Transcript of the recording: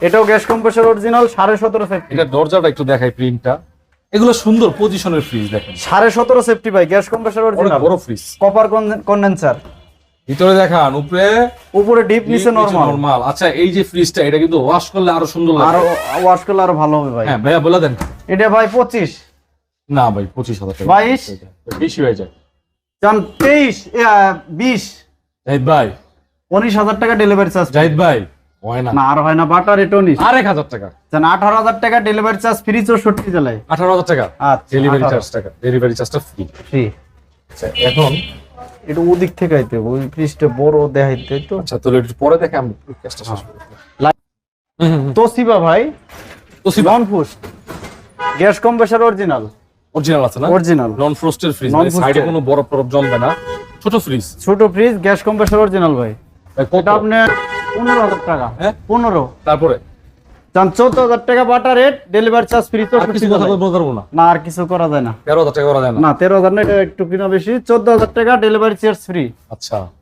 এটাও gas compressor original 17.5 safety. এটা দরজাটা একটু দেখাই, প্রিন্টটা এগুলো সুন্দর পজিশনের ফ্রিজ দেখেন, 17.5 সেফটি ভাই, গ্যাস কম্প্রেসর অনেক অরিজিনাল, বড় ফ্রিজ। কপার কন্ডেন্সার, ভিতরে দেখান, উপরে ডিপ, নিচে নরমাল। নরমাল। আচ্ছা, এই যে ফ্রিজটা, এটা কিন্তু ওয়াশ করলে আরো সুন্দর লাগবে, আরো ওয়াশ করলে আরো ভালো হবে ভাই। হ্যাঁ ভাইয়া বলে দেন। এটা ভাই 25, না ভাই 25,000 টাকা, 22, বেশি হয়ে যায়। চান 23, 20, জাহিদ ভাই, 19,000 টাকা ডেলিভারি চার্জ। জাহিদ ভাই হয় না, না আর হয় না, বাটার এটা 19, আর 1000 টাকা। চান 18,000 টাকা ডেলিভারি চার্জ ফ্রি 64 জেলায়। 18,000 টাকা আচ্ছা, ডেলিভারি 18,000 চার্জ, টাকা ডেলিভারি চার্জটা ফ্রি। ফ্রি। আচ্ছা এখন, এটা ওদিক থেকে আইতে হবে, ওই ফ্রিজটা বড় দেখাইতে তো। আচ্ছা তাহলে একটু পরে দেখে আমি কাজটা শেষ করি। তোশিবা ভাই, তোশিবা নন ফুস্ট, গ্যাস কম্প্রেসর অরিজিনাল, অরিজিনাল আছে না? অরিজিনাল নন ফ্রস্টেড ফ্রিজ, Non মানে সাইডে frosted। কোনো বরফ টরফ জমবে না, ছোট ফ্রিজ। ছোট ফ্রিজ, গ্যাস কম্প্রেসর অরিজিনাল ভাই। কত? এটা আপনার 15,000 টাকা। হ্যাঁ? 15। তারপরে চান 14,000 টাকা butter rate, delivery charge free আর কিছু কথা বলতে পারবো না, না, আর কিছু করা যায় না। 13,000 টাকা করা যায় না। না 13,000 না, এটা একটু কিনা বেশি। 14,000 টাকা ডেলিভারি চার্জ ফ্রি। আচ্ছা